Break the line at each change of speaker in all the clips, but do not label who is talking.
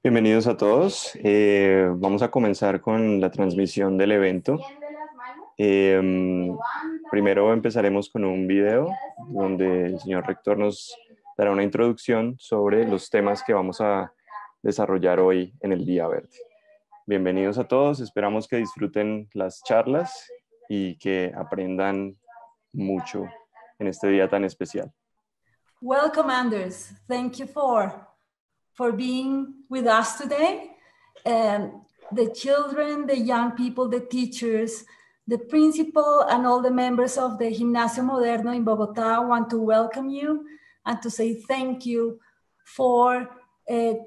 Bienvenidos a todos. Vamos a comenzar con la transmisión del evento. Primero empezaremos con un video donde el señor rector nos dará una introducción sobre los temas que vamos a desarrollar hoy en el Día Verde. Bienvenidos a todos, esperamos que disfruten las charlas y que aprendan mucho en este día tan especial.
Welcome, Anders. Thank you for being with us today. The children, the young people, the teachers, the principal, and all the members of the Gimnasio Moderno in Bogotá want to welcome you and to say thank you for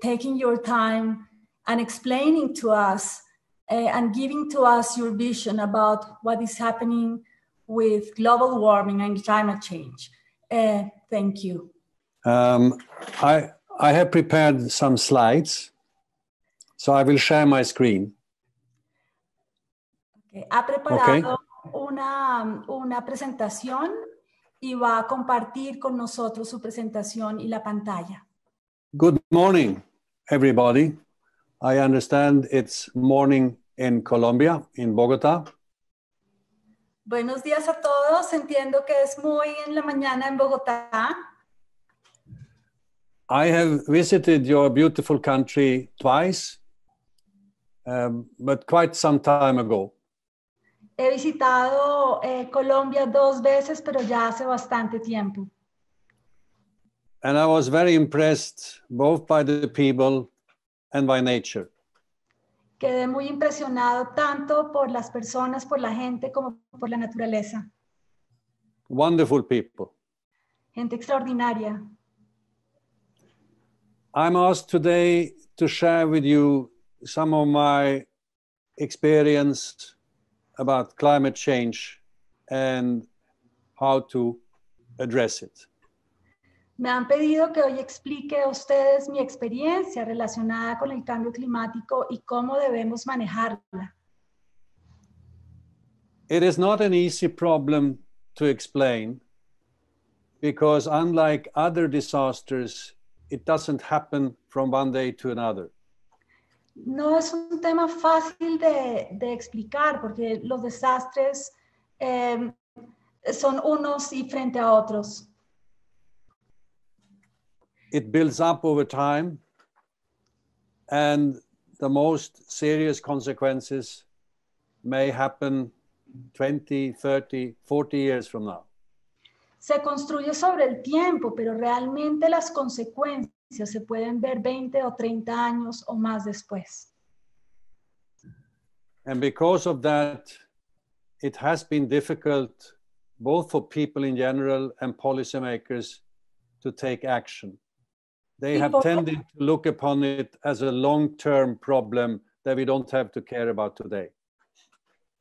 taking your time and explaining to us and giving to us your vision about what is happening with global warming and climate change. Thank you.
I have prepared some slides, so I will share my screen.
Okay. Ha preparado una presentación y va a compartir con nosotros su presentación y la pantalla.
Good morning, everybody. I understand it's morning in Colombia, in Bogotá.
Buenos días a todos. Entiendo que es muy en la mañana en Bogotá.
I have visited your beautiful country twice, but quite some time ago.
He visitado Colombia 2 veces, pero ya hace bastante tiempo.
And I was very impressed both by the people and by nature.
Quedé muy impresionado tanto por las personas, por la gente, como por la naturaleza.
Wonderful people.
Gente extraordinaria.
I'm asked today to share with you some of my experience about climate change and how to address it.
Me han pedido que hoy explique a ustedes mi experiencia relacionada con el cambio climático y cómo debemos manejarla.
It is not an easy problem to explain because unlike other disasters, it doesn't happen from one day to another.
No es un tema fácil de explicar porque los desastres son unos y frente a otros.
It builds up over time, and the most serious consequences may happen 20, 30, 40 years from now.
Se construye sobre el tiempo, pero realmente las consecuencias se pueden ver 20 o 30 años o más después.
And because of that, it has been difficult both for people in general and policymakers to take action. They have tended to look upon it as a long-term problem that we don't have to care about today.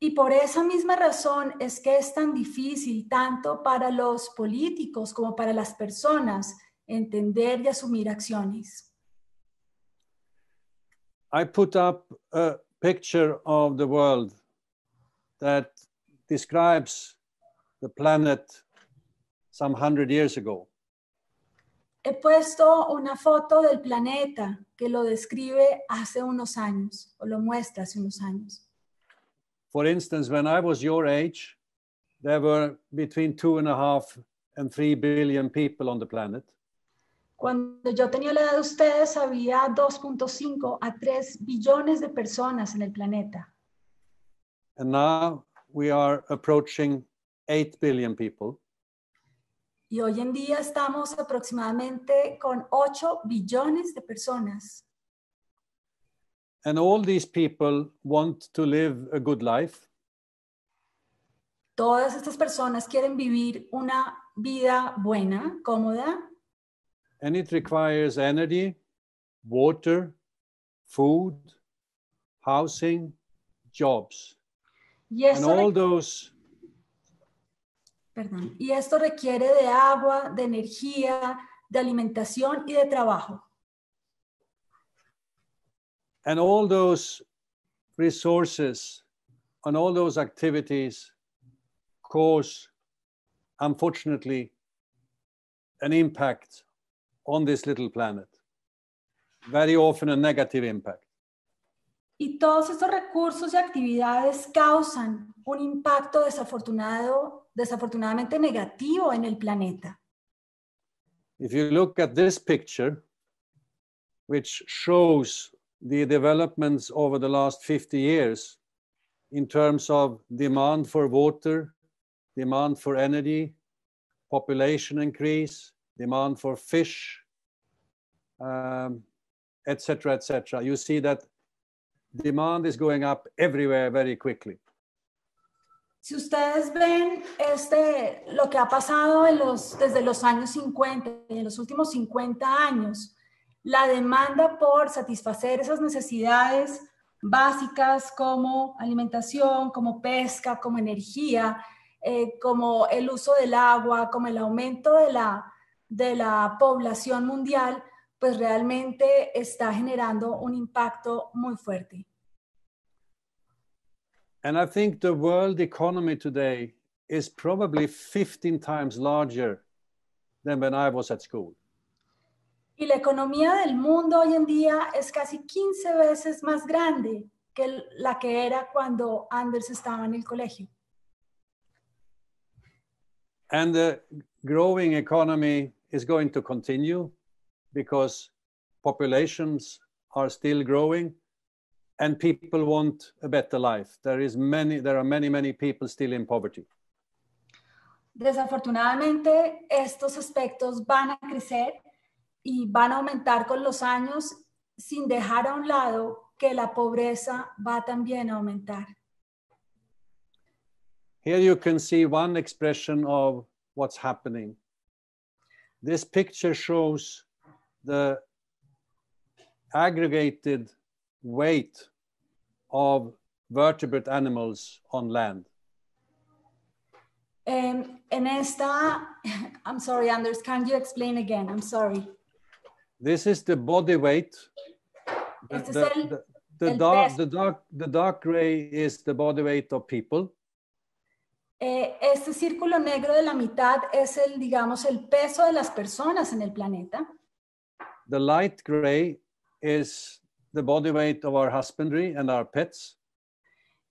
Y por esa misma razón es que es tan difícil tanto para los políticos como para las personas entender y asumir acciones.
I put up a picture of the world that describes the planet some 100 years ago.
He puesto una foto del planeta que lo describe hace unos años, o lo muestra hace unos años.
For instance, when I was your age, there were between 2.5 and 3 billion people on the planet.
Cuando yo tenía la edad de ustedes, había 2.5 a 3 billones de personas en el planeta.
And now we are approaching 8 billion people.
Y hoy en día estamos aproximadamente con 8 billones de personas.
And all these people want to live a good life.
Todas estas personas quieren vivir una vida buena, cómoda.
And it requires energy, water, food, housing, jobs.
Y
And all those
y esto requiere de agua, de energía, de alimentación y de trabajo.
And all those resources and all those activities cause, unfortunately, an impact on this little planet. very often a negative impact.
Y todos estos recursos y actividades causan un impacto desafortunadamente negativo en el planeta.
If you look at this picture, which shows the developments over the last 50 years in terms of demand for water, demand for energy, population increase, demand for fish, etc., etc. You see that demand is going up everywhere very quickly.
Si ustedes ven lo que ha pasado desde los años 50, en los últimos 50 años, la demanda por satisfacer esas necesidades básicas como alimentación, como pesca, como energía, como el uso del agua, como el aumento de la población mundial, pues realmente está generando un impacto muy fuerte.
And I think the world economy today is probably 15 times larger than when I was at school.
Y la economía del mundo hoy en día es casi 15 veces más grande que la que era cuando Anders estaba en el colegio.
And the growing economy is going to continue because populations are still growing and people want a better life. There are many people still in poverty.
Desafortunadamente, estos aspectos van a crecer y van a aumentar con los años sin dejar a un lado que la pobreza va también a aumentar.
Here you can see one expression of what's happening. This picture shows the aggregated weight of vertebrate animals on land.
En esta, I'm sorry, Anders, can you explain again? I'm sorry.
This is the body weight. The dark gray is the body weight of people.
Este círculo negro de la mitad es digamos, el peso de las personas en el planeta.
The light gray is the body weight of our husbandry and our pets.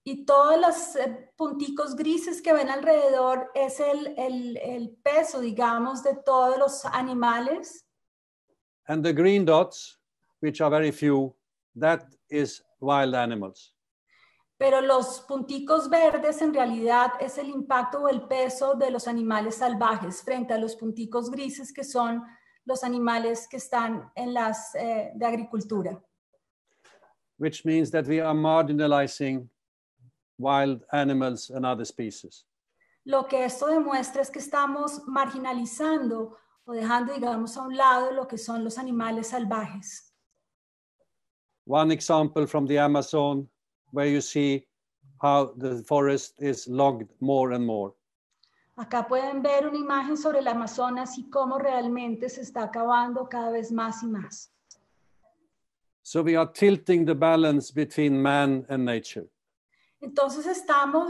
Y todos los punticos grises que ven alrededor es el peso, digamos, de todos los animales.
And the green dots, which are very few, that is wild animals.
Pero los punticos verdes en realidad es el impacto o el peso de los animales salvajes frente a los punticos grises que son los animales que están en las de agricultura.
Which means that we are marginalizing wild animals and other species.
Lo que esto demuestra es que estamos marginalizando o dejando, digamos, a un lado lo que son los animales salvajes.
One example from the Amazon, where you see how the forest is logged more and more.
Acá pueden ver una imagen sobre el Amazonas y cómo realmente se está acabando cada vez más y más.
So we are tilting the balance between man and nature.
Entonces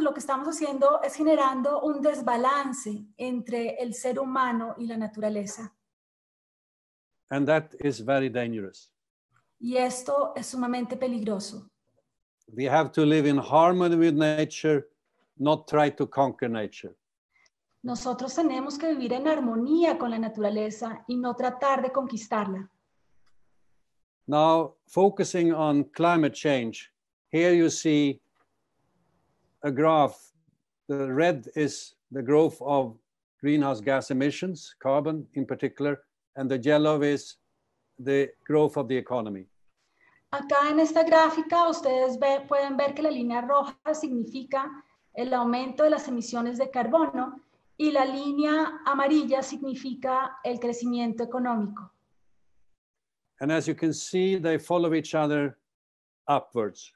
lo que estamos haciendo es generando un desbalance entre el ser humano y la naturaleza.
And that is very dangerous.
Y esto es sumamente peligroso.
We have to live in harmony with nature, not try to conquer nature.
Nosotros tenemos que vivir en armonía con la naturaleza y no tratar de conquistarla.
Now, focusing on climate change, here you see a graph. The red is the growth of greenhouse gas emissions, carbon in particular, and the yellow is the growth of the economy.
Acá en esta gráfica ustedes pueden ver que la línea roja significa el aumento de las emisiones de carbono y la línea amarilla significa el crecimiento económico.
And as you can see, they follow each other upwards.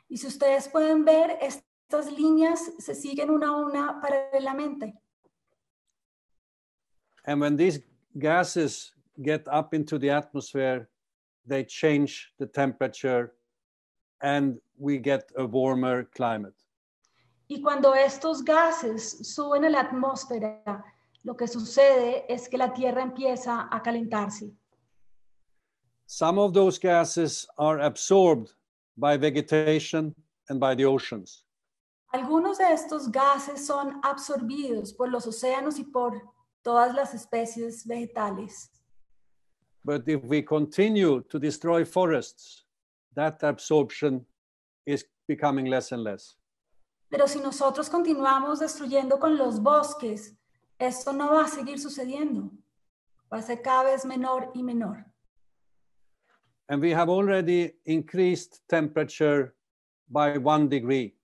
Y si ustedes pueden ver, estas líneas se siguen una a una paralelamente.
And when these gases get up into the atmosphere, they change the temperature and we get a warmer climate.
Y cuando estos gases suben a la atmósfera, lo que sucede es que la Tierra empieza a calentarse.
Some of those gases are absorbed by vegetation and by the oceans.
Algunos de estos gases son absorbidos por los océanos y por todas las especies vegetales.
But if we continue to destroy forests, that absorption is becoming less and less.
Pero si nosotros continuamos destruyendo con los bosques, esto no va a seguir sucediendo. Va a ser cada vez menor y menor.
And we have already increased temperature by 1 degree.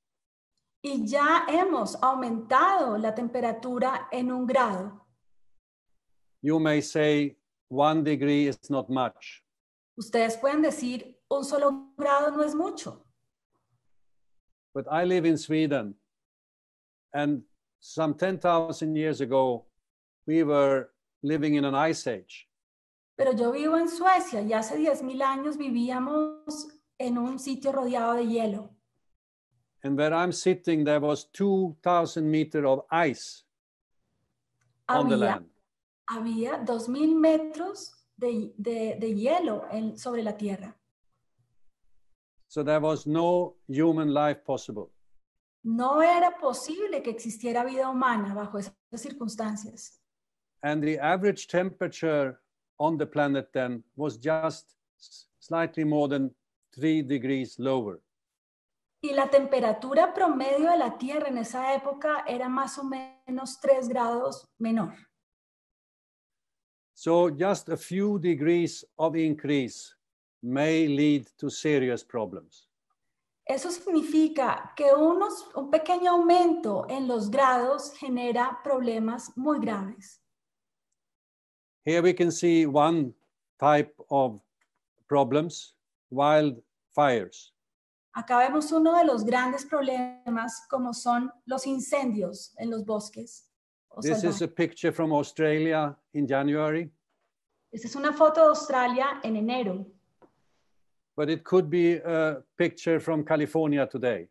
Y ya hemos aumentado la temperatura en 1 grado.
You may say 1 degree is not much.
Ustedes pueden decir, 1 solo grado no es mucho.
But I live in Sweden, and some 10,000 years ago, we were living in an ice age.
Pero yo vivo en Suecia y hace 10,000 años vivíamos en un sitio rodeado de hielo.
And where I'm sitting, there was 2,000 meters of ice on the land.
Había 2,000 metros de hielo sobre la tierra.
So there was no human life possible.
No era posible que existiera vida humana bajo esas circunstancias.
And the average temperature on the planet then was just slightly more than 3 degrees lower.
Y la temperatura promedio de la Tierra en esa época era más o menos 3 grados menor.
So just a few degrees of increase may lead to serious problems.
Eso significa que un pequeño aumento en los grados genera problemas muy graves.
Here we can see one type of problems, wildfires.
Acá vemos uno de los grandes problemas como son los incendios en los bosques.
This is a picture from Australia in January.
Esta es una foto de Australia en enero.
But it could be a picture from California today.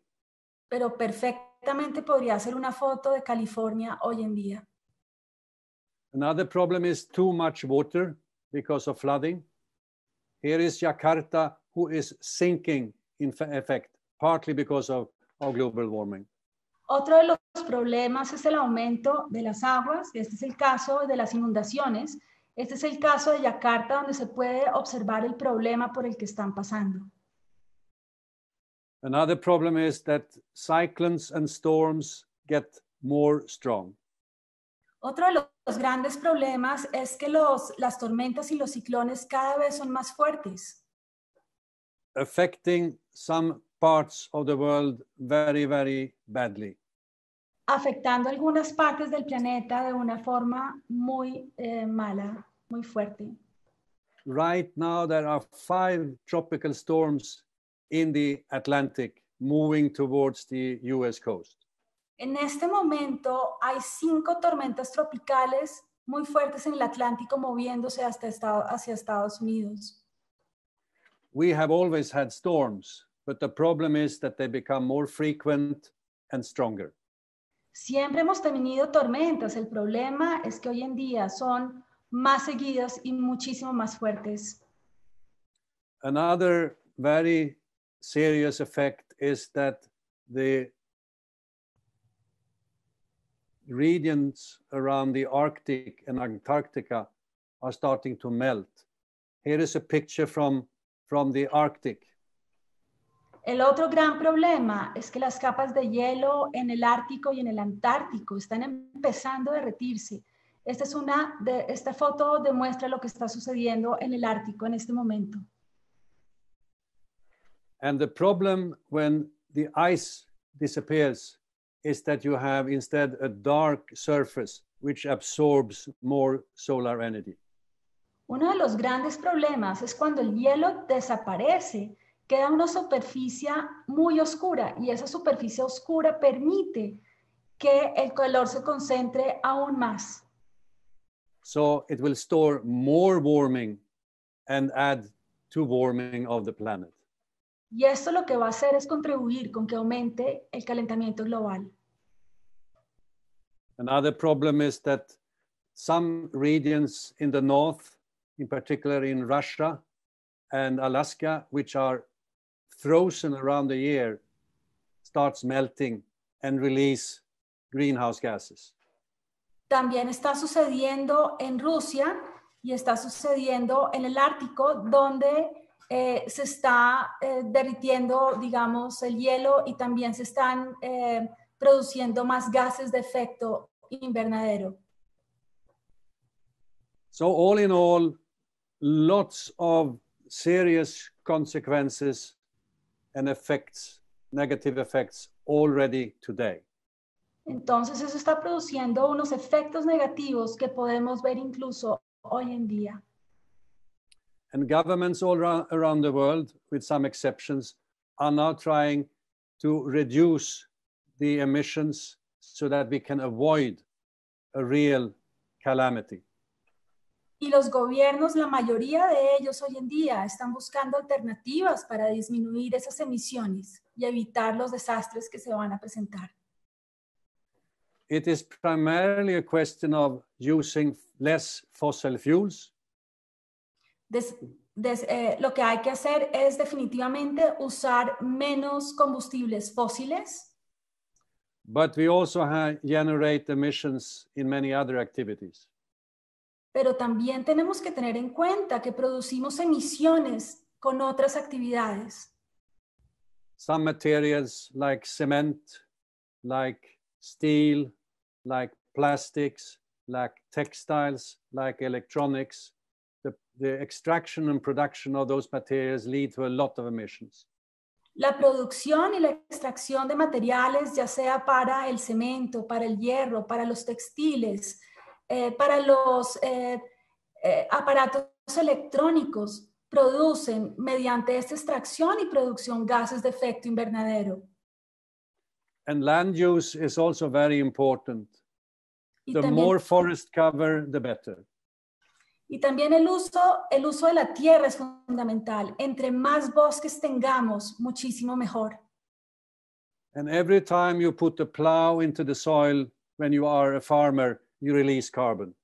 Pero perfectamente podría ser una foto de California hoy en día.
Another problem is too much water because of flooding. Here is Jakarta, who is sinking in effect, partly because of global warming.
Otro de los problemas es el aumento de las aguas. Este es el caso de las inundaciones. Este es el caso de Yakarta, donde se puede observar el problema por el que están pasando.
Another problem is that cyclones and storms get more strong.
Otro de los grandes problemas es que las tormentas y los ciclones cada vez son más fuertes.
Affecting some parts of the world very, very badly.
Afectando algunas partes del planeta de una forma muy mala, muy fuerte.
Right now there are 5 tropical storms in the Atlantic moving towards the US coast.
En este momento hay 5 tormentas tropicales muy fuertes en el Atlántico moviéndose hacia Estados Unidos.
We have always had storms, but the problem is that they become more frequent and stronger.
Siempre hemos tenido tormentas. El problema es que hoy en día son más seguidas y muchísimo más fuertes.
Another very serious effect is that the regions around the Arctic and Antarctica are starting to melt. Here is a picture from the Arctic.
El otro gran problema es que las capas de hielo en el Ártico y en el Antártico están empezando a derretirse. Esta foto demuestra lo que está sucediendo en el Ártico en este momento.
And the problem when the ice disappears is that you have instead a dark surface which absorbs more solar energy.
Uno de los grandes problemas es cuando el hielo desaparece, queda una superficie muy oscura y esa superficie oscura permite que el calor se concentre aún más.
So it will store more warming and add to warming of the planet.
Y esto lo que va a hacer es contribuir con que aumente el calentamiento global.
Another problem is that some regions in the north, in particular in Russia and Alaska, which are frozen around the year, starts melting and release greenhouse gases.
También está sucediendo en Rusia y está sucediendo en el Ártico, donde se está derritiendo, digamos, el hielo y también se están produciendo más gases de efecto invernadero.
So all in all, lots of serious consequences and effects, negative effects already today.
Entonces eso está produciendo unos efectos negativos que podemos ver incluso hoy en día.
And governments all around the world, with some exceptions, are now trying to reduce the emissions so that we can avoid a real calamity.
Y los gobiernos, la mayoría de ellos hoy en día, están buscando alternativas para disminuir esas emisiones y evitar los desastres que se van a presentar.
It is primarily a question of using less fossil fuels.
Lo que hay que hacer es definitivamente usar menos combustibles fósiles.
But we also generate emissions in many other activities.
Pero también tenemos que tener en cuenta que producimos emisiones con otras actividades.
Some materials like cement, like steel, like plastics, like textiles, like electronics, the extraction and production of those materials lead to a lot of emissions.
La producción y la extracción de materiales, ya sea para el cemento, para el hierro, para los textiles, para los aparatos electrónicos, producen mediante esta extracción y producción gases de efecto invernadero.
And land use is also very important. The more forest cover, the better.
Y también el uso de la tierra es fundamental. Entre más bosques tengamos, muchísimo mejor.
And every time you put a plow into the soil when you are a farmer, you release carbon.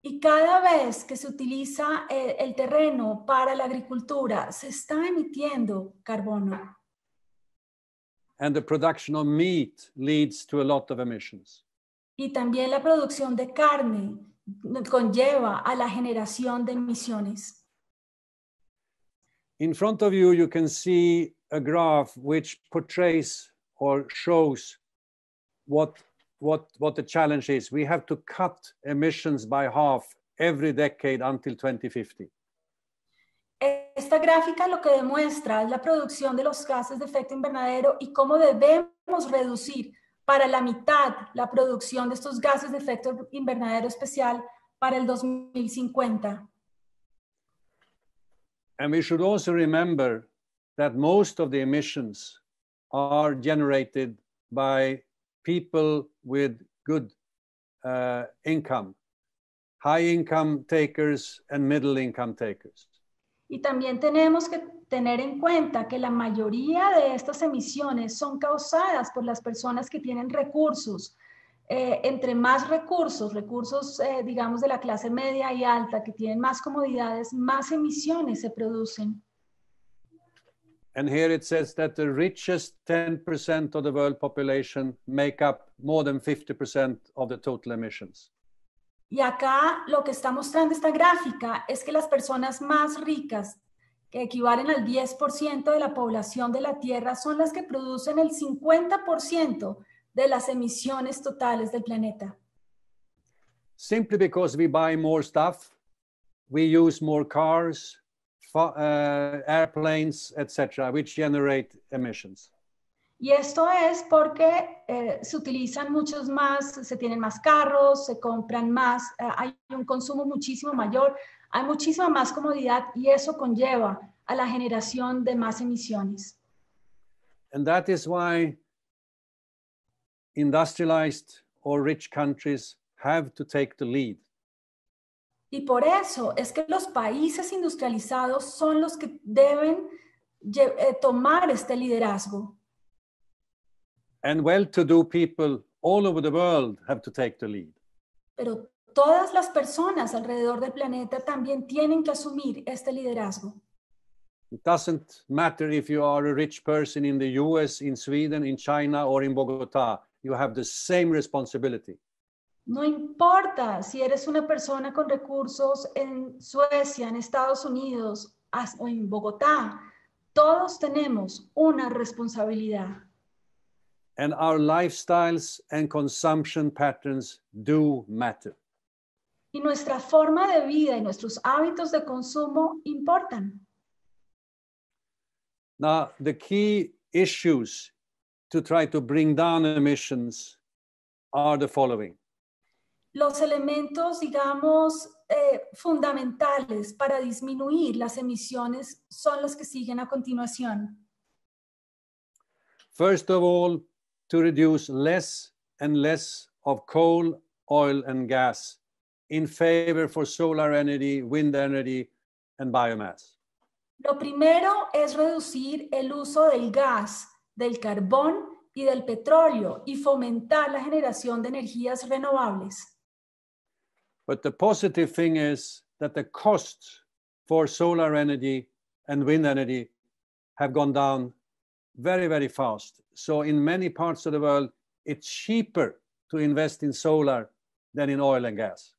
Y cada vez que se utiliza el terreno para la agricultura, se está emitiendo carbono.
And the production of meat leads to a lot of emissions.
Y también la producción de carne conlleva a la generación de emisiones.
In front of you, you can see a graph which portrays or shows what the challenge is. We have to cut emissions by half every decade until 2050.
Esta gráfica lo que demuestra es la producción de los gases de efecto invernadero y cómo debemos reducir para la mitad la producción de estos gases de efecto invernadero especial para el 2050.
And we should also remember that most of the emissions are generated by people with good income, high income takers and middle income takers.
Y también tenemos que tener en cuenta que la mayoría de estas emisiones son causadas por las personas que tienen recursos. Entre más recursos, digamos de la clase media y alta, que tienen más comodidades, más emisiones se producen.
And here it says that the richest 10% of the world population make up more than 50% of the total emissions.
Y acá lo que está mostrando esta gráfica es que las personas más ricas, que equivalen al 10% de la población de la Tierra, son las que producen el 50% de las emisiones totales del planeta.
Simply because we buy more stuff, we use more cars, airplanes, etc., which generate emissions.
Y esto es porque se utilizan muchos más, se tienen más carros, se compran más, hay un consumo muchísimo mayor, hay muchísima más comodidad y eso conlleva a la generación de más emisiones.
And that is why industrialized or rich countries have to take the lead.
Y por eso es que los países industrializados son los que deben tomar este liderazgo.
And well-to-do people all over the world have to take the lead.
Pero todas las personas alrededor del planeta también tienen que asumir este liderazgo.
It doesn't matter if you are a rich person in the US, in Sweden, in China, or in Bogotá. You have the same responsibility.
No importa si eres una persona con recursos en Suecia, en Estados Unidos o en Bogotá. Todos tenemos una responsabilidad.
And our lifestyles and consumption patterns do matter.
Y nuestra forma de vida y nuestros hábitos de consumo importan.
Now, the key issues to try to bring down emissions are the following.
Los elementos, digamos, fundamentales para disminuir las emisiones son los que siguen a continuación.
First of all, to reduce less and less of coal, oil, and gas in favor for solar energy, wind energy, and biomass.
Lo primero es reducir el uso del gas, del carbón y del petróleo y fomentar la generación de energías renovables.
But the positive thing is that the costs for solar energy and wind energy have gone down very, very fast. So in many parts of the world, it's cheaper to invest in solar than in oil and gas.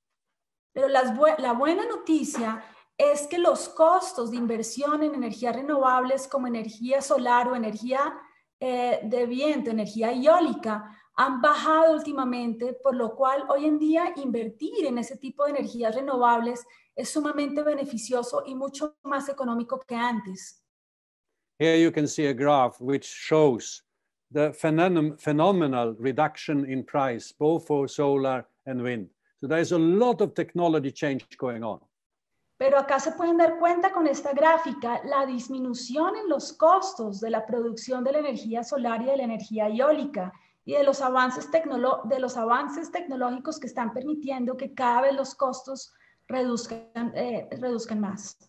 Pero la buena noticia es que los costos de inversión en energías renovables como energía solar o energía de viento, energía eólica, han bajado últimamente, por lo cual hoy en día invertir en ese tipo de energías renovables es sumamente beneficioso y mucho más económico que antes.
Here you can see a graph which shows the phenomenal reduction in price, both for solar and wind. So there's a lot of technology change going on.
Pero acá se pueden dar cuenta con esta gráfica la disminución en los costos de la producción de la energía solar y de la energía eólica y de los avances tecnológicos que están permitiendo que cada vez los costos reduzcan más.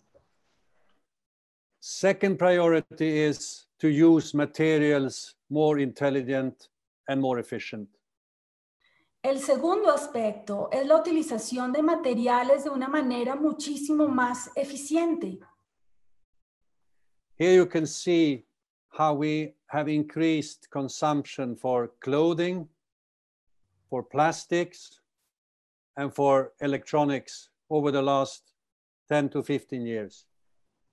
Second priority is to use materials more intelligent and more efficient.
El segundo aspecto es la utilización de materiales de una manera muchísimo más eficiente.
Here you can see how we have increased consumption for clothing, for plastics, and for electronics over the last 10 to 15 years.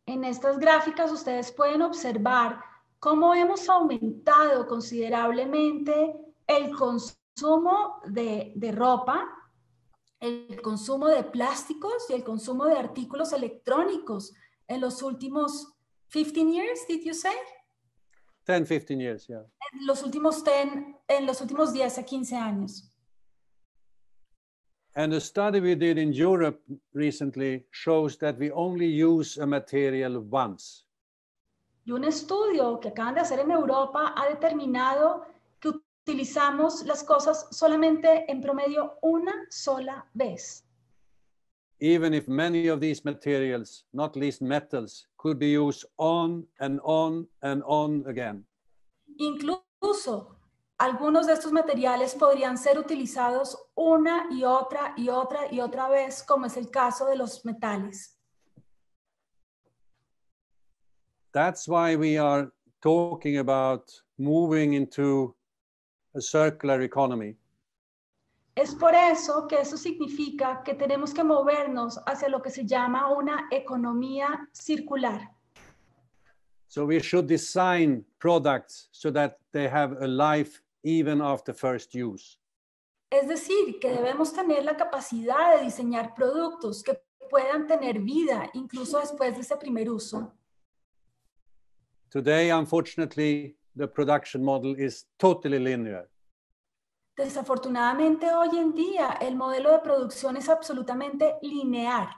En estas gráficas ustedes pueden observar cómo hemos aumentado considerablemente el consumo de ropa, el consumo de plásticos y el consumo de artículos electrónicos en los últimos 15 years, did you say?
10, 15 years, yeah.
En los últimos 10 a 15 años.
And a study we did in Europe recently shows that we only use a material once.
Y un estudio que acaban de hacer en Europa ha determinado que utilizamos las cosas solamente en promedio una sola vez.
Even if many of these materials, not least metals, could be used on and on and on again.
Incluso algunos de estos materiales podrían ser utilizados una y otra y otra y otra vez, como es el caso de los metales.
That's why we are talking about moving into a circular economy.
Es por eso que eso significa que tenemos que movernos hacia lo que se llama una economía circular.
So we should design products so that they have a life even after first use.
Es decir, que debemos tener la capacidad de diseñar productos que puedan tener vida incluso después de ese primer uso.
Today, unfortunately, the production model is totally linear.
Desafortunadamente, hoy en día, el modelo de producción es absolutamente lineal.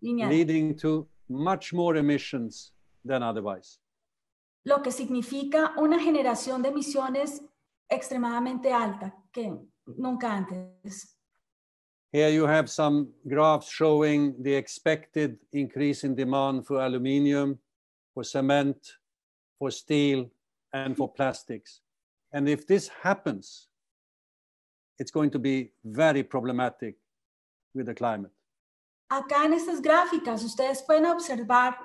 Leading to much more emissions than otherwise.
Lo que significa una generación de emisiones extremadamente alta que nunca antes.
Here you have some graphs showing the expected increase in demand for aluminium, for cement, for steel, and for plastics. And if this happens, it's going to be very problematic with the climate.
Acá en estas gráficas ustedes pueden observar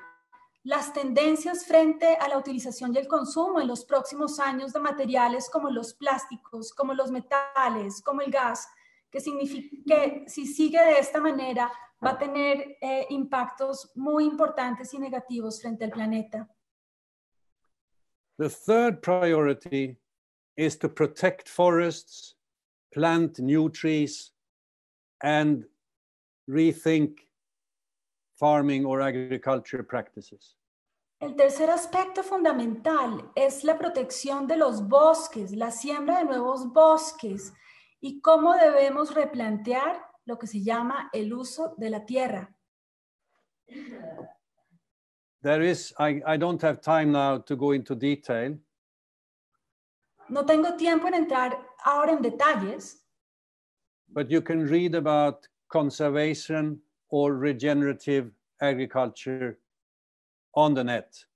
las tendencias frente a la utilización y el consumo en los próximos años de materiales como los plásticos, como los metales, como el gas, que significa que si sigue de esta manera va a tener impactos muy importantes y negativos frente al planeta.
The third priority is to protect forests, plant new trees, and rethink farming or agriculture practices.
El tercer aspecto fundamental es la protección de los bosques, la siembra de nuevos bosques y cómo debemos replantear lo que se llama el uso de la tierra.
I don't have time now to go into detail.
No tengo tiempo en entrar ahora en detalles,
but you can read about conservation or regenerative agriculture on the net.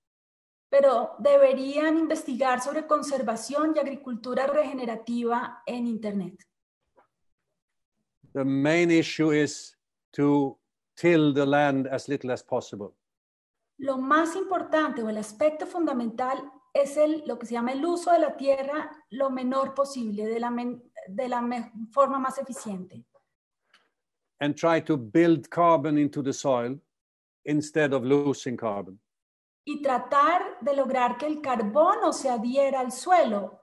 pero deberían investigar sobre conservación y agricultura regenerativa en Internet.
The main issue is to till the land as little as possible.
Lo más importante o el aspecto fundamental es lo que se llama el uso de la tierra lo menor posible, de la forma más eficiente.
And try to build carbon into the soil instead of losing carbon.
Y tratar de lograr que el carbono se adhiera al suelo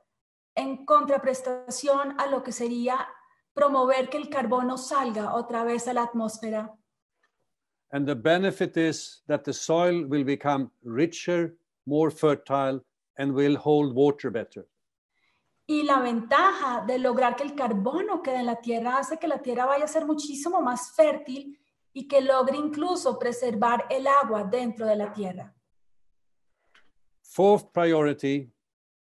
en contraprestación a lo que sería promover que el carbono salga otra vez a la atmósfera.
And the benefit is that the soil will become richer, more fertile, and will hold water better.
Y la ventaja de lograr que el carbono quede en la tierra hace que la tierra vaya a ser muchísimo más fértil y que logre incluso preservar el agua dentro de la tierra.
Fourth priority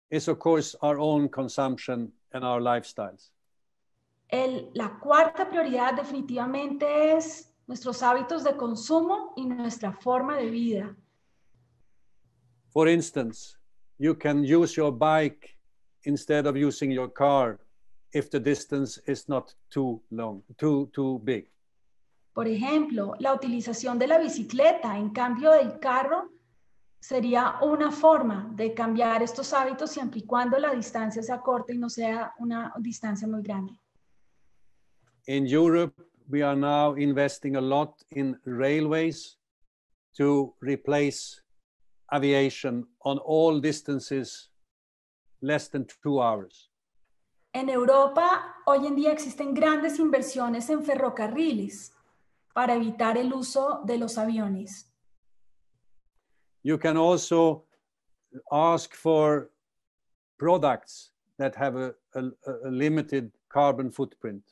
is, of course, our own consumption and our lifestyles.
La cuarta prioridad definitivamente es nuestros hábitos de consumo y nuestra forma de vida.
For instance, you can use your bike instead of using your car if the distance is not too long, too big.
Por ejemplo, la utilización de la bicicleta en cambio del carro sería una forma de cambiar estos hábitos siempre y cuando la distancia sea corta y no sea una distancia muy grande.
In Europe, we are now investing a lot in railways to replace aviation on all distances less than 2 hours.
En Europa, hoy en día existen grandes inversiones en ferrocarriles para evitar el uso de los aviones.
You can also ask for products that have a limited carbon footprint.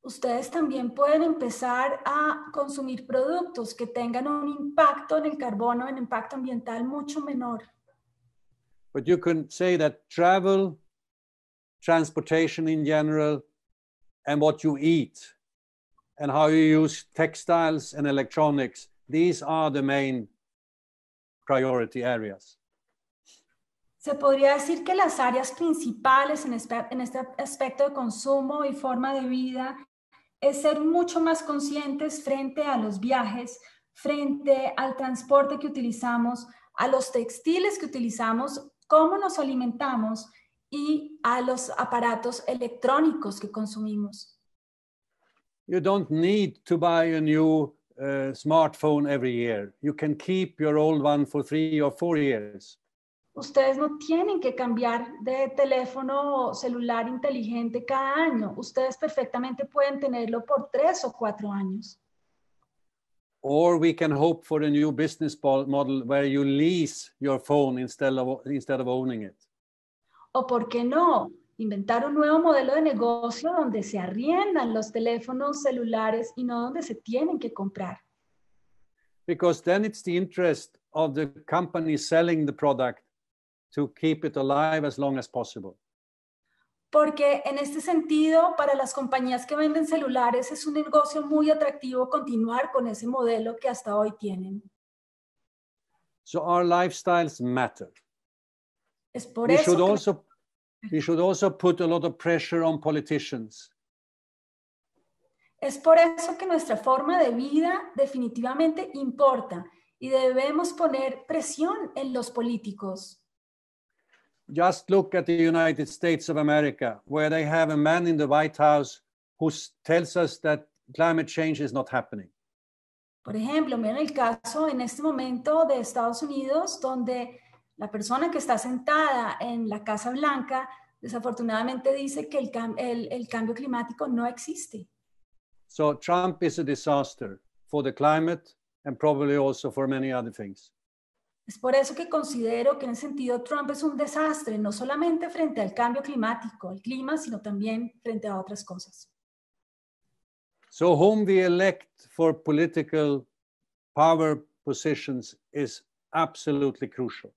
Ustedes también pueden empezar a consumir productos que tengan un impacto en el carbono, en impacto ambiental mucho menor.
But you can say that travel, transportation in general, and what you eat, and how you use textiles and electronics, these are the main priority areas.
Se podría decir que las áreas principales en este aspecto de consumo y forma de vida es ser mucho más conscientes frente a los viajes, frente al transporte que utilizamos, a los textiles que utilizamos, cómo nos alimentamos y a los aparatos electrónicos que consumimos.
You don't need to buy a new smartphone every year. You can keep your old one for 3 or 4 years.
Ustedes no tienen que cambiar de teléfono celular inteligente cada año. Ustedes perfectamente pueden tenerlo por 3 o 4 años.
Or we can hope for a new business model where you lease your phone instead of owning it.
O por qué no, inventar un nuevo modelo de negocio donde se arriendan los teléfonos celulares y no donde se tienen que comprar.
Because then it's the interest of the company selling the product to keep it alive as long as possible.
Porque en este sentido, para las compañías que venden celulares es un negocio muy atractivo continuar con ese modelo que hasta hoy tienen.
So our lifestyles matter.
Es por
We
eso
should also put a lot of pressure on politicians.
Es por eso que nuestra forma de vida definitivamente importa y debemos poner presión en los políticos.
Just look at the United States of America, where they have a man in the White House who tells us that climate change is not happening.
Por ejemplo, miren el caso en este momento de Estados Unidos, donde la persona que está sentada en la Casa Blanca desafortunadamente dice que el cambio climático no existe.
So Trump is a disaster for the climate and probably also for many other things.
Es por eso que considero que en ese sentido Trump es un desastre, no solamente frente al cambio climático, al clima, sino también frente a otras cosas.
So whom we elect for political power positions is absolutely crucial.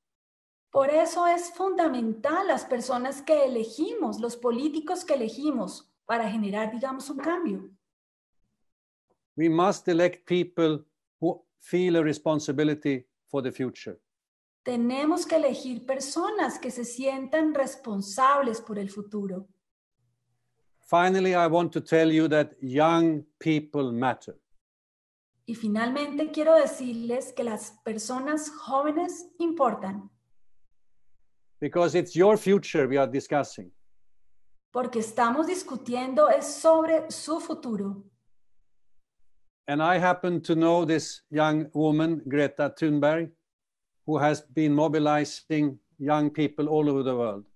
Por eso es fundamental las personas que elegimos, los políticos que elegimos para generar, digamos, un cambio.
We must elect people who feel a responsibility for the future.
Tenemos que elegir personas que se sientan responsables por el futuro.
Finally, I want to tell you that young people matter.
Y finalmente quiero decirles que las personas jóvenes importan.
Because it's your future we are discussing.
Porque estamos discutiendo es sobre su futuro.
And I happen to know this young woman, Greta Thunberg, who has been mobilizing young people all over the world.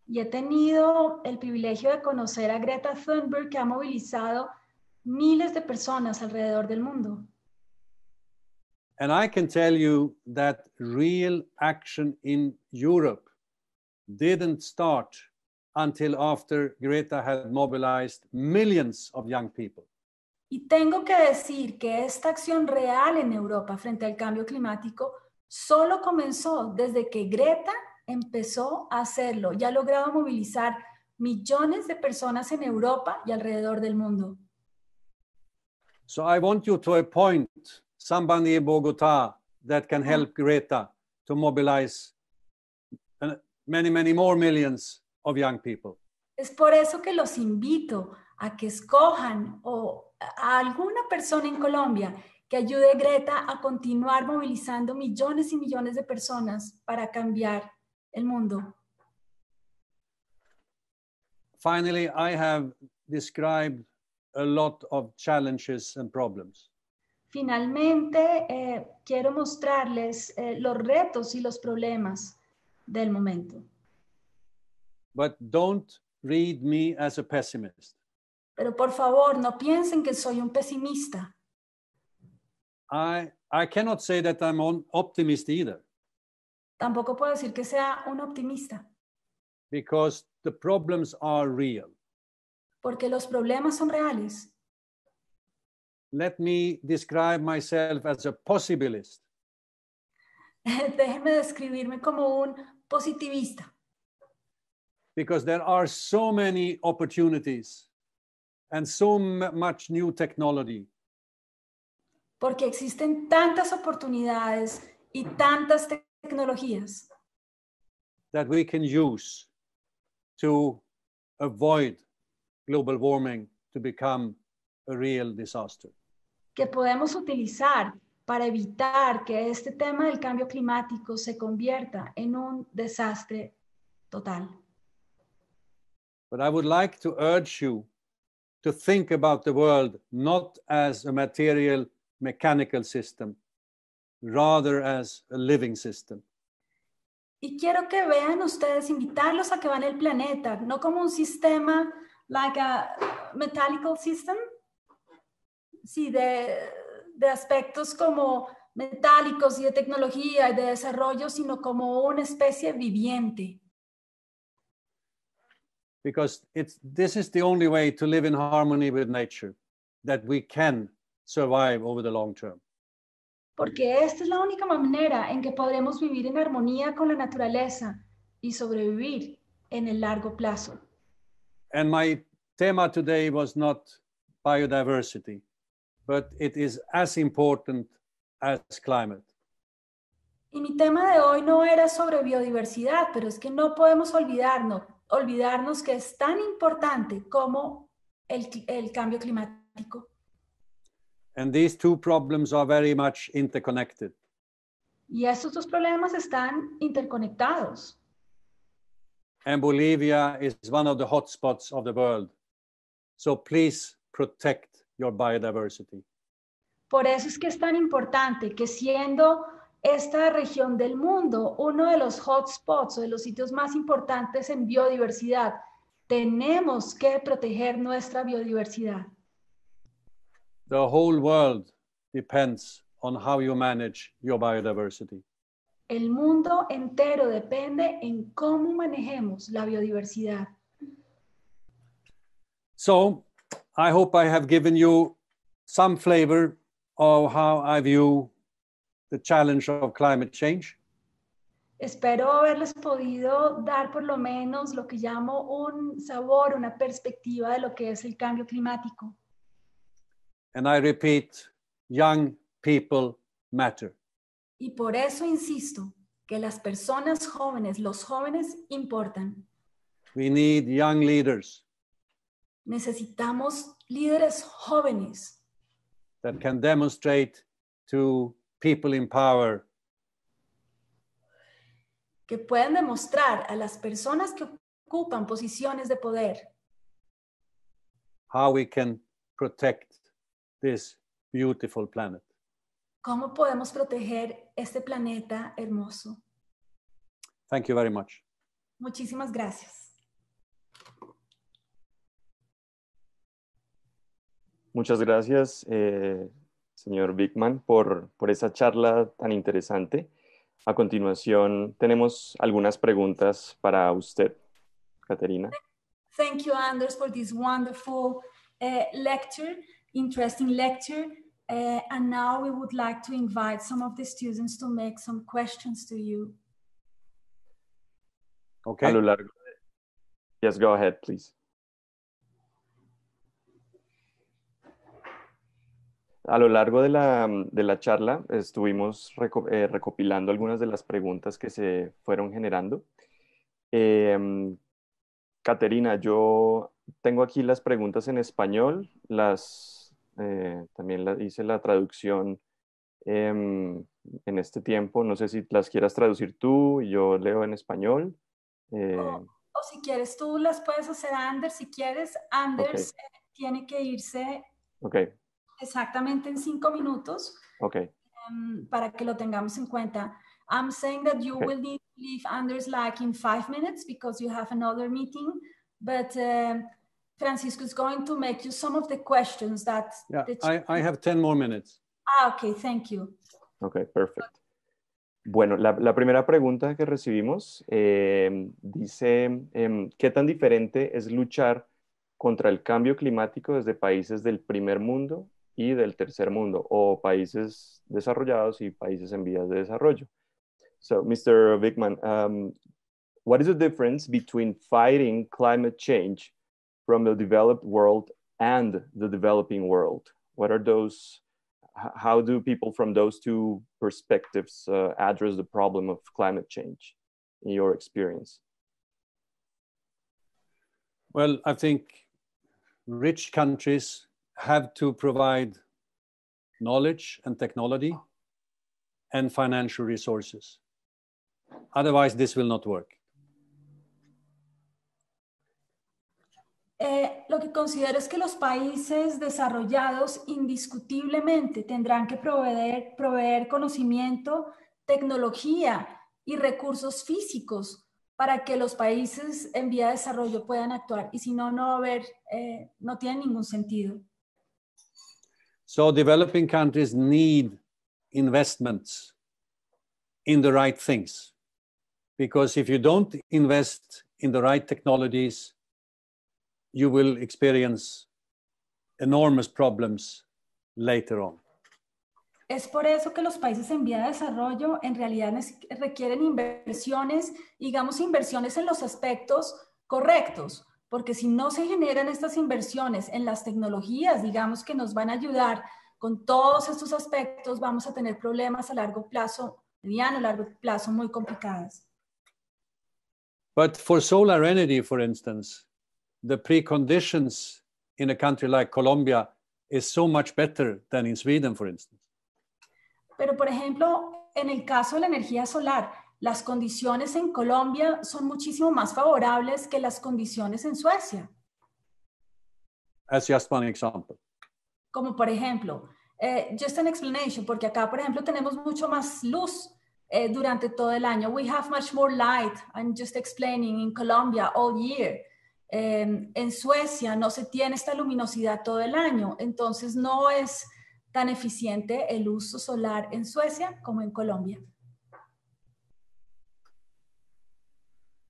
Y he tenido el privilegio de conocer a Greta Thunberg, que ha movilizado miles de personas alrededor del mundo.
And I can tell you that real action in Europe didn't start until after Greta had mobilized millions of young people.
Y tengo que decir que esta acción real en Europa frente al cambio climático solo comenzó desde que Greta empezó a hacerlo y ha logrado movilizar millones de personas en Europa y alrededor del mundo.
So I want you to appoint somebody in Bogotá that can help Greta to mobilize many, many more millions of young people.
Es por eso que los invito a que escojan a alguna persona en Colombia que ayude a Greta a continuar movilizando millones y millones de personas para cambiar el mundo.
Finally, I have described a lot of challenges and problems.
Finalmente, quiero mostrarles los retos y los problemas del momento.
But don't read me as a pessimist.
Pero por favor, no piensen que soy un pesimista.
I cannot say that I'm an optimist either.
Tampoco puedo decir que sea un optimista.
Because the problems are real.
Porque los problemas son reales.
Let me describe myself as a possibilist.
Déjenme describirme como un positivista.
Because there are so many opportunities and so much new technology.
Porque existen tantas oportunidades y tantas tecnologías
that we can use to avoid global warming to become a real disaster.
que podemos utilizar para evitar que este tema del cambio climático se convierta en un desastre total.
But I would like to urge you to think about the world not as a material, mechanical system, rather as a living system.
Y quiero que vean ustedes, invitarlos a que vean el planeta, no como un sistema, like a mechanical system, sí, de aspectos como metálicos y de tecnología y de desarrollo, sino como una especie viviente.
Because this is the only way to live in harmony with nature, that we can survive over the long term.
Porque esta es la única manera en que podremos vivir en armonía con la naturaleza y sobrevivir en el largo plazo.
And my tema today was not biodiversity, but it is as important as climate.
Y mi tema de hoy no era sobre biodiversidad, pero es que no podemos olvidarnos que es tan importante como el cambio climático.
And these two problems are very much interconnected.
Y estos dos problemas están interconectados.
And Bolivia is one of the hotspots of the world. So please protect your biodiversity.
Por eso es que es tan importante que siendo esta región del mundo uno de los hotspots o de los sitios más importantes en biodiversidad, tenemos que proteger nuestra biodiversidad.
The whole world depends on how you manage your biodiversity.
El mundo entero depende en cómo manejemos la biodiversidad.
So I hope I have given you some flavor of how I view the challenge of climate change.
Espero haberles podido dar por lo menos lo que llamo un sabor, una perspectiva de lo que es el cambio climático.
And I repeat, young people matter.
Y por eso insisto que las personas jóvenes, los jóvenes importan.
We need young leaders
Necesitamos líderes jóvenes
that can demonstrate to people in power
que puedan demostrar a las personas que ocupan posiciones de poder
how we can protect this beautiful planet.
cómo podemos proteger este planeta hermoso.
Thank you very much.
Muchísimas gracias.
Muchas gracias, señor Wijkman, por esa charla tan interesante. A continuación, tenemos algunas preguntas para usted, Caterina.
Thank you, Anders, for this wonderful lecture, interesting lecture. And now we would like to invite some of the students to make some questions to you.
Okay.
A lo largo de... Yes, go ahead, please. A lo largo de la charla estuvimos recopilando algunas de las preguntas que se fueron generando. Caterina, yo tengo aquí las preguntas en español, también hice la traducción en este tiempo. No sé si las quieras traducir tú y yo leo en español.
O si quieres tú las puedes hacer, Anders. Si quieres, Anders tiene que irse exactamente en 5 minutos para que lo tengamos en cuenta. I'm saying that you will need to leave, Anders, like in 5 minutes because you have another meeting, but Francisco is going to make you some of the questions that...
Yeah, I have 10 more minutes.
Okay, thank you.
Okay, perfect. Bueno, la primera pregunta que recibimos dice, ¿qué tan diferente es luchar contra el cambio climático desde países del primer mundo y del tercer mundo, o países desarrollados y países en vías de desarrollo? So, Mr. Wijkman, what is the difference between fighting climate change from the developed world and the developing world? What are those? How do people from those two perspectives address the problem of climate change in your experience?
Well, I think rich countries have to provide knowledge and technology and financial resources. Otherwise, this will not work.
Lo que considero es que los países desarrollados indiscutiblemente tendrán que proveer conocimiento, tecnología y recursos físicos para que los países en vía de desarrollo puedan actuar. Y si no, no tiene ningún sentido.
So developing countries need investments in the right things. Because if you don't invest in the right technologies, you will experience enormous problems later on.
Es por eso que los países en vía de desarrollo en realidad requieren inversiones, digamos inversiones en los aspectos correctos, porque si no se generan estas inversiones en las tecnologías, digamos que nos van a ayudar con todos estos aspectos, vamos a tener problemas a largo plazo, mediano, largo plazo muy complicadas.
But for solar energy, for instance, the preconditions in a country like Colombia is so much better than in Sweden, for instance.
Pero, por ejemplo, en el caso de la energía solar, las condiciones en Colombia son muchísimo más favorables que las condiciones en Suecia.
As just one example.
Como por ejemplo, just an explanation, porque acá, por ejemplo, tenemos mucho más luz durante todo el año. We have much more light. I'm just explaining in Colombia all year. En Suecia no se tiene esta luminosidad todo el año, entonces no es tan eficiente el uso solar en Suecia como en Colombia.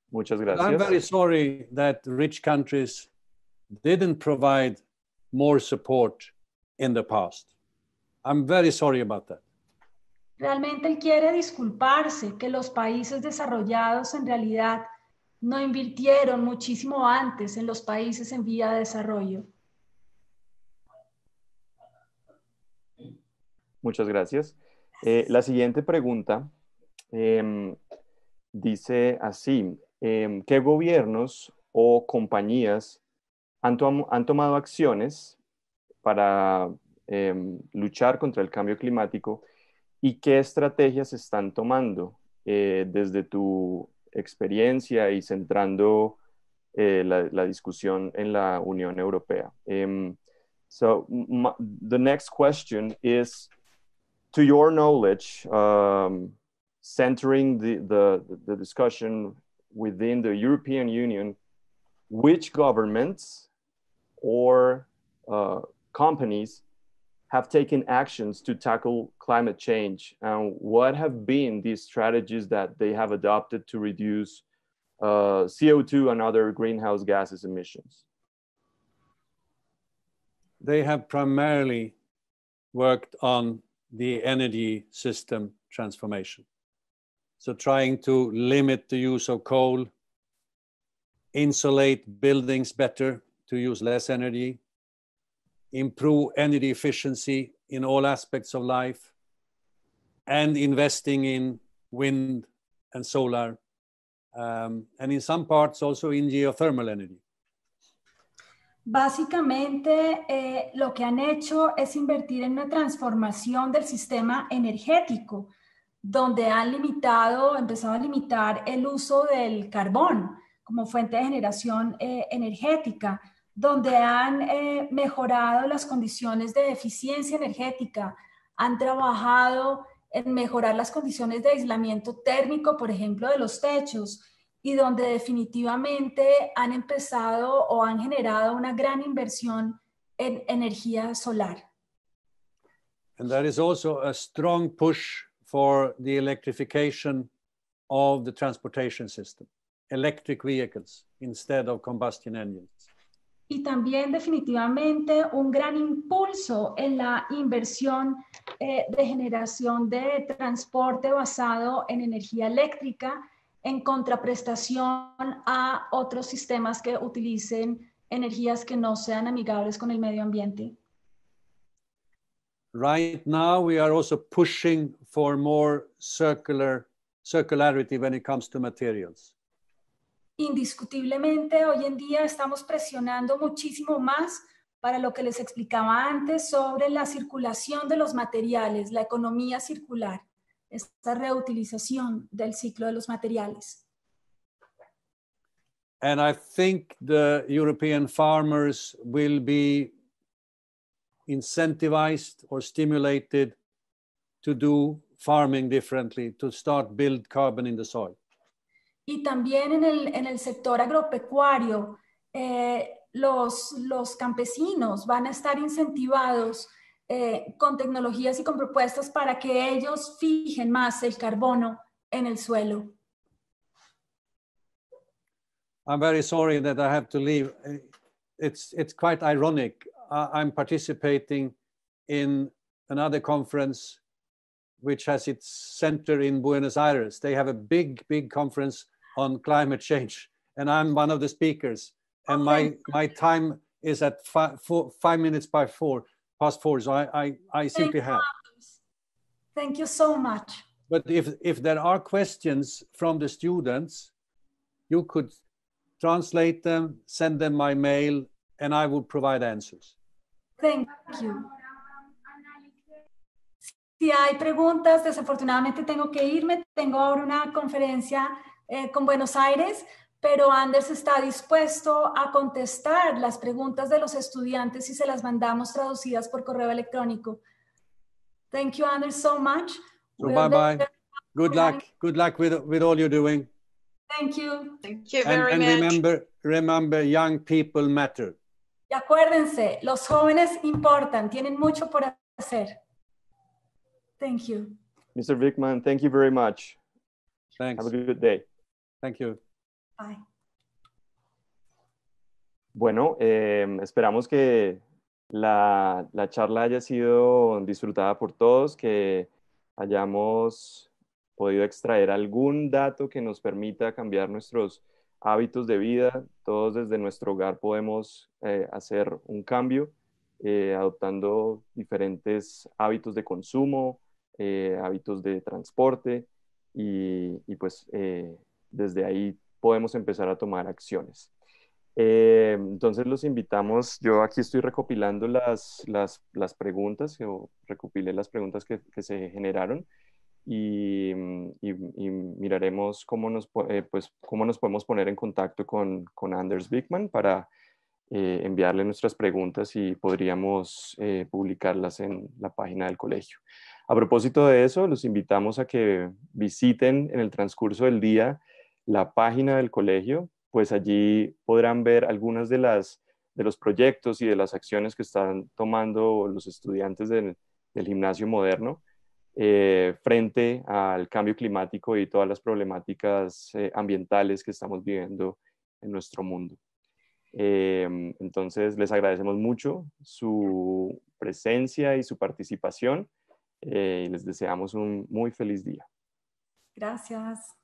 Muchas gracias.
I'm very sorry that rich countries didn't provide more support in the past. I'm very sorry about that.
Realmente él quiere disculparse que los países desarrollados en realidad no invirtieron muchísimo antes en los países en vía de desarrollo.
Muchas gracias. La siguiente pregunta dice así, ¿qué gobiernos o compañías han tomado acciones para luchar contra el cambio climático y qué estrategias están tomando desde tu experiencia y centrando la discusión en la Unión Europea? So the next question is, to your knowledge, centering the discussion within the European Union, which governments or companies have taken actions to tackle climate change, and what have been these strategies that they have adopted to reduce CO2 and other greenhouse gases emissions?
They have primarily worked on the energy system transformation. So trying to limit the use of coal, insulate buildings better to use less energy, improve energy efficiency in all aspects of life, and investing in wind and solar, and in some parts also in geothermal energy.
Básicamente, lo que han hecho es invertir en una transformación del sistema energético, donde han empezado a limitar el uso del carbón como fuente de generación energética, donde han mejorado las condiciones de eficiencia energética, han trabajado en mejorar las condiciones de aislamiento térmico, por ejemplo, de los techos, y donde definitivamente han empezado o han generado una gran inversión en energía solar.
And there is also a strong push for the electrification of the transportation system, electric vehicles instead of combustion engines.
Y también definitivamente un gran impulso en la inversión de generación de transporte basado en energía eléctrica, en contraprestación a otros sistemas que utilicen energías que no sean amigables con el medio ambiente.
Right now, we are also pushing for more circularity when it comes to materials.
Indiscutiblemente, hoy en día estamos presionando muchísimo más para lo que les explicaba antes sobre la circulación de los materiales, la economía circular, esta reutilización del ciclo de los materiales.
And I think the European farmers will be incentivized or stimulated to do farming differently, to start build carbon in the soil.
Y también en el sector agropecuario, los campesinos van a estar incentivados con tecnologías y con propuestas para que ellos fijen más el carbono en el suelo.
I'm very sorry that I have to leave. It's quite ironic. I'm participating in another conference which has its center in Buenos Aires. They have a big conference on climate change, and I'm one of the speakers. And my time is at 5 minutes past four. So I simply have.
Thank you so much.
But if there are questions from the students, you could translate them, send them my mail, and I will provide answers.
Thank you. Si hay preguntas, desafortunadamente tengo que irme. Tengo ahora una conferencia con Buenos Aires, pero Anders está dispuesto a contestar las preguntas de los estudiantes si se las mandamos traducidas por correo electrónico. Thank you, Anders, so much.
So bye-bye. Good luck. Good luck with all you're doing.
Thank you.
Thank you very much.
And remember, young people matter.
Y acuérdense, los jóvenes importan, tienen mucho por hacer. Thank you.
Mr. Wijkman, thank you very much.
Thanks.
Have a good day.
Thank you.
Bye.
Bueno, esperamos que la charla haya sido disfrutada por todos, que hayamos podido extraer algún dato que nos permita cambiar nuestros hábitos de vida. Todos desde nuestro hogar podemos hacer un cambio, adoptando diferentes hábitos de consumo, hábitos de transporte y pues desde ahí podemos empezar a tomar acciones. Entonces los invitamos, yo aquí estoy recopilando las preguntas, yo recopilé las preguntas que se generaron y miraremos cómo nos podemos poner en contacto con Anders Wijkman para enviarle nuestras preguntas y podríamos publicarlas en la página del colegio. A propósito de eso, los invitamos a que visiten en el transcurso del día la página del colegio, pues allí podrán ver algunas de los proyectos y de las acciones que están tomando los estudiantes del Gimnasio Moderno frente al cambio climático y todas las problemáticas ambientales que estamos viviendo en nuestro mundo. Entonces les agradecemos mucho su presencia y su participación y les deseamos un muy feliz día.
Gracias.